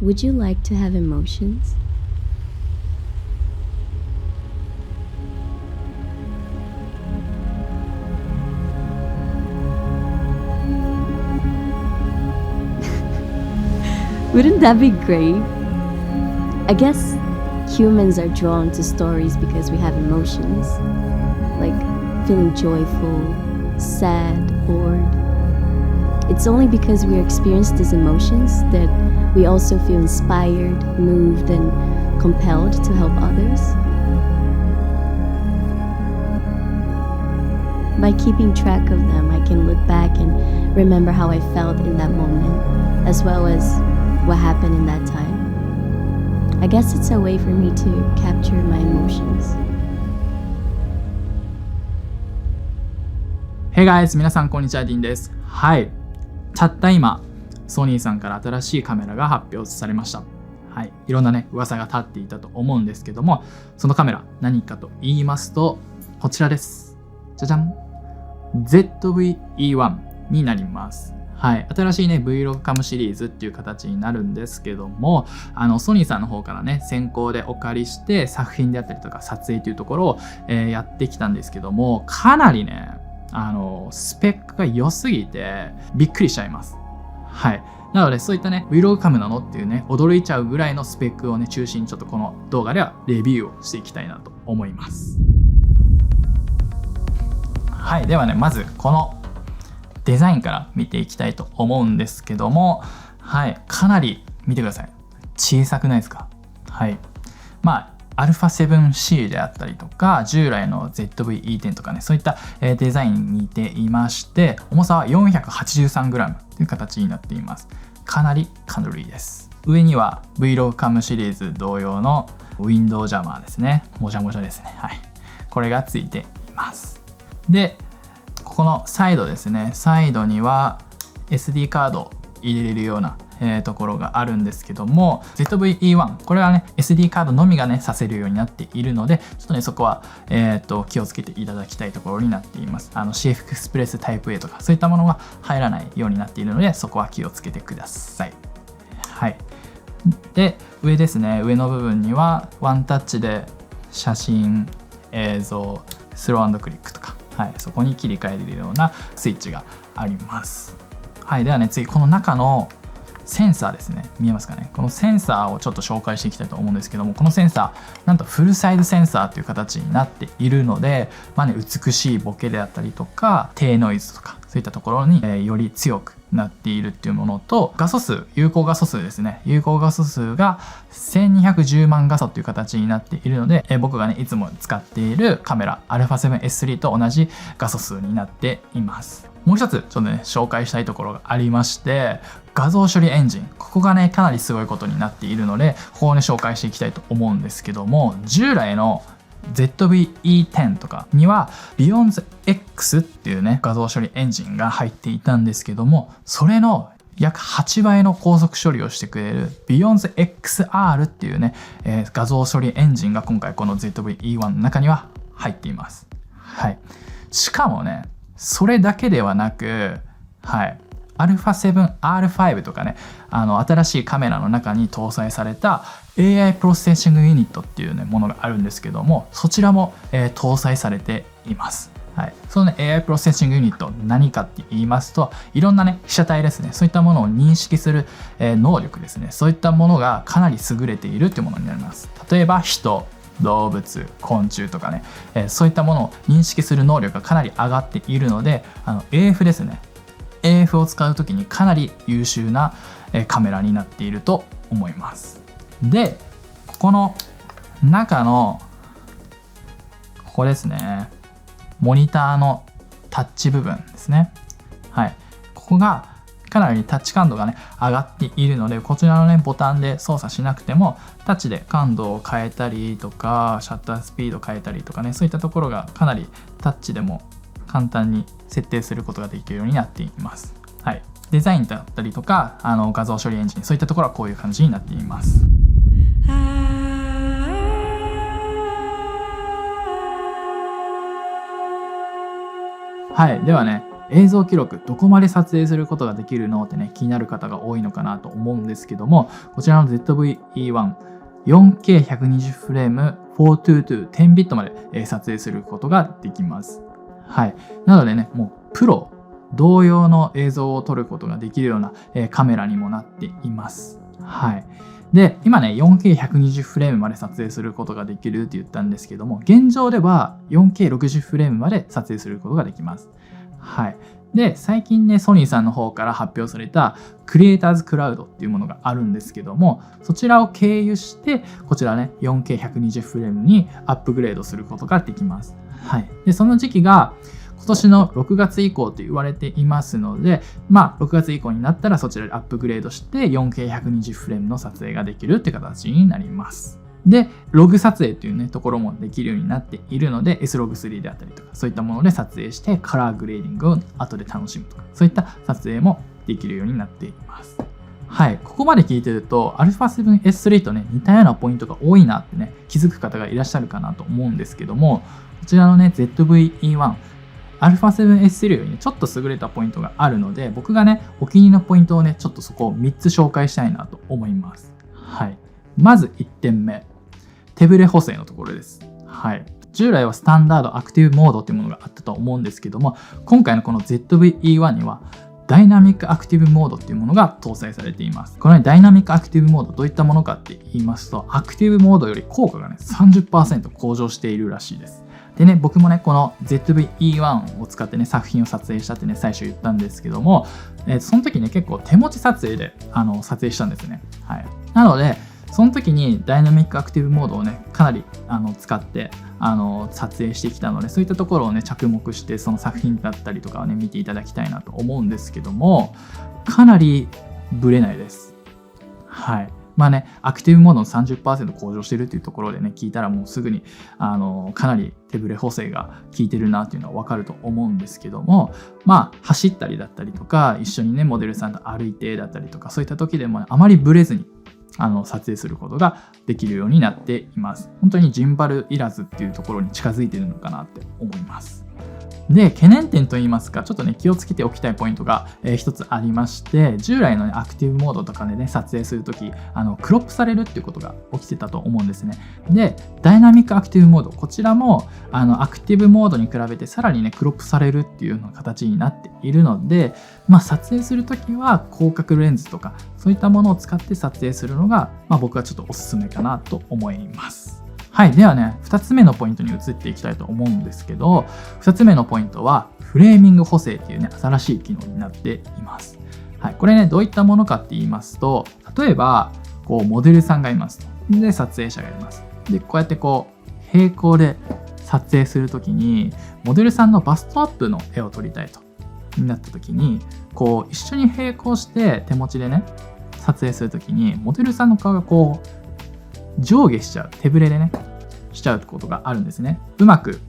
Would you like to have emotions? Wouldn't that be great? I guess humans are drawn to stories because we have emotions, like feeling joyful, sad, bored. It's only because we experience these emotions that we also feel inspired, moved, and compelled to help others. By keeping track of them, I can look back and remember how I felt in that moment, as well as what happened in that time. I guess it's a way for me to capture my emotions. Hey guys! 皆さんこんにちは、ディンです。はい。たった今、ソニーさんから新しいカメラが発表されました。はい。いろんなね、噂が立っていたと思うんですけども、そのカメラ、何かと言いますと、こちらです。じゃじゃん！ ZV-E1 になります。はい、新しいね Vlog カムシリーズっていう形になるんですけども、ソニーさんの方からね先行でお借りして作品であったりとか撮影というところを、やってきたんですけども、かなりねスペックが良すぎてびっくりしちゃいます。はい。なのでそういったね Vlog カムなのっていうね驚いちゃうぐらいのスペックをね中心にちょっとこの動画ではレビューをしていきたいなと思います。はい。ではねまずこのデザインから見ていきたいと思うんですけども、はい、かなり見てください。小さくないですか？はい。まあ、α7C であったりとか、従来の ZV-E10 とかね、そういったデザインに似ていまして、重さは 483g という形になっています。かなり軽いです。上には Vlog カムシリーズ同様のウィンドウジャマーですね。もじゃもじゃですね。はい。これがついています。で、このサイドですね、サイドには SD カードを入れれるような、ところがあるんですけども、 ZV-E1 これはね SD カードのみがねさせるようになっているので、ちょっとねそこは、気をつけていただきたいところになっています。CF エクスプレスタイプ A とかそういったものが入らないようになっているので、そこは気をつけてください。はい。で上ですね、上の部分にはワンタッチで写真、映像、スロー&クリックとか、はい、そこに切り替えれるようなスイッチがあります。はい。ではね次この中のセンサーですね、見えますかね。このセンサーをちょっと紹介していきたいと思うんですけども、このセンサーなんとフルサイズセンサーという形になっているので、まあね、美しいボケであったりとか低ノイズとかそういったところに、より強くなっているっていうものと、画素数、有効画素数ですね、有効画素数が1210万画素という形になっているので、僕がねいつも使っているカメラ α7S3 と同じ画素数になっています。もう一つちょっとね紹介したいところがありまして、画像処理エンジン、ここがねかなりすごいことになっているので、ここをね紹介していきたいと思うんですけども、従来の ZV-E10 とかには Beyond X っていうね画像処理エンジンが入っていたんですけども、それの約8倍の高速処理をしてくれる Beyond XR っていうね、画像処理エンジンが今回この ZV-E1 の中には入っています。はい。しかもねそれだけではなく、はい、α7R5 とかね、新しいカメラの中に搭載された AI プロセッシングユニットっていうねものがあるんですけども、そちらも、搭載されています。はい、その、ね、AI プロセッシングユニット何かって言いますと、いろんなね被写体ですね、そういったものを認識する、能力ですね、そういったものがかなり優れているっていうものになります。例えば人、動物、昆虫とかね、そういったものを認識する能力がかなり上がっているので、AF ですね、 AF を使う時にかなり優秀なカメラになっていると思います。でこの中のここですね、モニターのタッチ部分ですね。はい、ここがかなりタッチ感度がね上がっているので、こちらのねボタンで操作しなくてもタッチで感度を変えたりとか、シャッタースピード変えたりとかね、そういったところがかなりタッチでも簡単に設定することができるようになっています。はい、デザインだったりとか画像処理エンジン、そういったところはこういう感じになっています。はい、ではね映像記録どこまで撮影することができるのってね、気になる方が多いのかなと思うんですけども、こちらの ZV-E1 4K120 フレーム 422 10ビットまで撮影することができます。はい。なのでね、もうプロ同様の映像を撮ることができるようなカメラにもなっています。はい。で、今ね、4K120 フレームまで撮影することができるって言ったんですけども、現状では 4K60 フレームまで撮影することができます。はい。で、最近ね、ソニーさんの方から発表されたクリエイターズクラウドっていうものがあるんですけども、そちらを経由して、こちらね、4K120 フレームにアップグレードすることができます。はい。で、その時期が今年の6月以降と言われていますので、6月以降になったらそちらでアップグレードして 4K120 フレームの撮影ができるって形になります。で、ログ撮影というね、ところもできるようになっているので、S-Log3 であったりとか、そういったもので撮影して、カラーグレーディングを後で楽しむとか、そういった撮影もできるようになっています。はい、ここまで聞いてると、α7S3 とね、似たようなポイントが多いなってね、気づく方がいらっしゃるかなと思うんですけども、こちらのね、ZV-E1、α7S3 よりね、ちょっと優れたポイントがあるので、僕がね、お気に入りのポイントをね、ちょっとそこを3つ紹介したいなと思います。はい。まず1点目。手ブレ補正のところです。はい。従来はスタンダードアクティブモードっていうものがあったと思うんですけども、今回のこの ZV-E1 にはダイナミックアクティブモードっていうものが搭載されています。この、ね、ダイナミックアクティブモードどういったものかって言いますと、アクティブモードより効果がね 30% 向上しているらしいです。でね、僕もね、この ZV-E1 を使ってね、作品を撮影したってね、最初言ったんですけども、その時ね、結構手持ち撮影で撮影したんですね。はい。なので、その時にダイナミックアクティブモードをね、かなり使って撮影してきたので、そういったところをね、着目して、その作品だったりとかをね、見ていただきたいなと思うんですけども、かなりブレないです。はい。まあね、アクティブモードの 30% 向上してるっていうところでね、聞いたらもうすぐにかなり手ブレ補正が効いてるなっていうのは分かると思うんですけども、走ったりだったりとか、一緒にね、モデルさんと歩いてだったりとか、そういった時でも、ね、あまりブレずに撮影することができるようになっています。本当にジンバルいらずっていうところに近づいているのかなって思います。で、懸念点といいますか、ちょっとね、気をつけておきたいポイントが、一つありまして、従来の、ね、アクティブモードとかでね、撮影するとき、クロップされるっていうことが起きてたと思うんですね。で、ダイナミックアクティブモード、こちらも、アクティブモードに比べてさらにね、クロップされるっていうような形になっているので、撮影するときは広角レンズとか、そういったものを使って撮影するのが、僕はちょっとおすすめかなと思います。はい。ではね、2つ目のポイントに移っていきたいと思うんですけど、2つ目のポイントは、フレーミング補正っていうね、新しい機能になっています。はい。これね、どういったものかって言いますと、例えば、モデルさんがいますと。で、撮影者がいます。で、こうやって並行で撮影するときに、モデルさんのバストアップの絵を撮りたいと。なったときに、一緒に並行して手持ちでね、撮影するときに、モデルさんの顔が上下しちゃう、手ぶれでねしちゃうことがあるんですね。うまく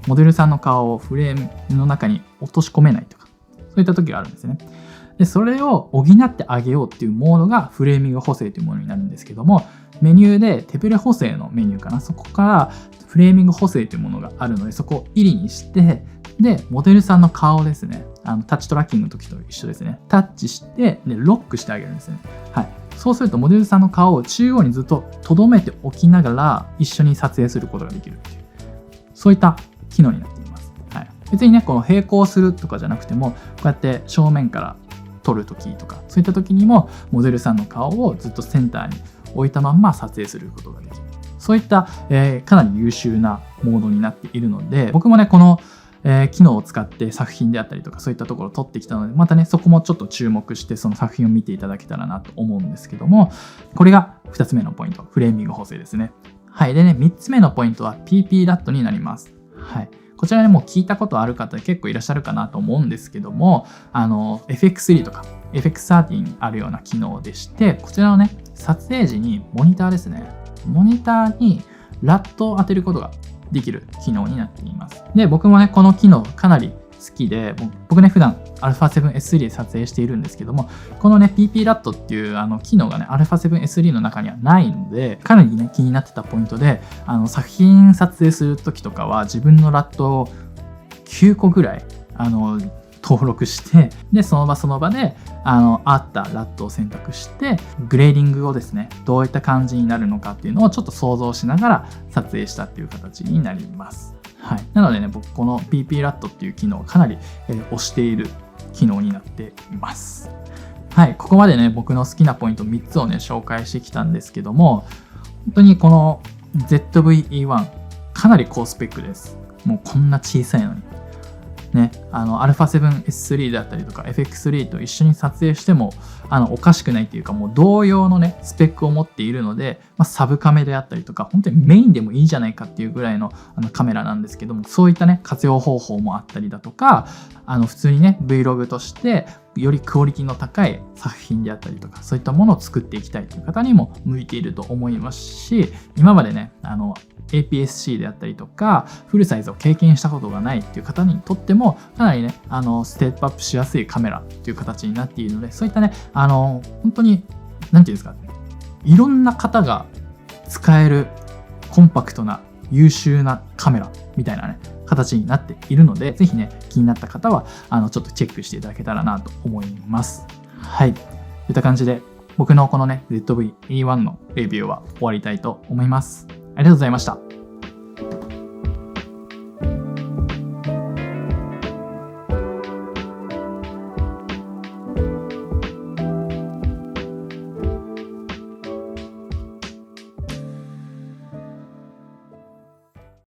モデルさんの顔をフレームの中に落とし込めないとか、そういった時があるんですね。で、それを補ってあげようっていうモードがフレーミング補正というものになるんですけども、メニューで手ぶれ補正のメニューかな、そこからフレーミング補正というものがあるので、そこを入りにして、で、モデルさんの顔ですね、タッチトラッキングの時と一緒ですね、タッチして、でロックしてあげるんですね。はい。そうするとモデルさんの顔を中央にずっと留めておきながら一緒に撮影することができるっていう、そういった機能になっています。はい、別にね、この並行するとかじゃなくても、こうやって正面から撮るときとか、そういった時にもモデルさんの顔をずっとセンターに置いたまんま撮影することができる。そういった、かなり優秀なモードになっているので、僕もね、この機能を使って作品であったりとかそういったところを撮ってきたので、またね、そこもちょっと注目してその作品を見ていただけたらなと思うんですけども、これが2つ目のポイント、フレーミング補正ですね。はい。でね、3つ目のポイントは PPLAT になります。はい。こちらね、もう聞いたことある方結構いらっしゃるかなと思うんですけども、FX3 とか FX13 にあるような機能でして、こちらのね、撮影時にモニターですね。モニターにラットを当てることができる機能になっています。で、僕もね、この機能かなり好きで、僕ね、普段 α7S3 で撮影しているんですけども、このね、PPLAT っていう機能がね、α7S3 の中にはないので、かなりね、気になってたポイントで、作品撮影するときとかは自分のラットを9個ぐらい、登録して、でその場その場で合ったラットを選択して、グレーディングをですねどういった感じになるのかっていうのをちょっと想像しながら撮影したっていう形になります。はい、なのでね、僕この PP ラットっていう機能をかなり、推している機能になっています。はい、ここまでね僕の好きなポイント3つをね紹介してきたんですけども、本当にこの ZV-E1 かなり高スペックです。もうこんな小さいのにね、α7S3 であったりとか FX3 と一緒に撮影してもおかしくないっていうか、もう同様のねスペックを持っているので、サブカメであったりとか本当にメインでもいいじゃないかっていうぐらいのカメラなんですけども、そういったね活用方法もあったりだとか、普通にね Vlog としてよりクオリティの高い作品であったりとか、そういったものを作っていきたいという方にも向いていると思いますし、今までねAPS-C であったりとかフルサイズを経験したことがないっていう方にとってもかなりねステップアップしやすいカメラっていう形になっているので、そういったね本当に何て言うんですか、いろんな方が使えるコンパクトな優秀なカメラみたいなね形になっているので、ぜひね気になった方はちょっとチェックしていただけたらなと思います。はい、といった感じで僕のこのね ZV-E1 のレビューは終わりたいと思います。ありがとうございました。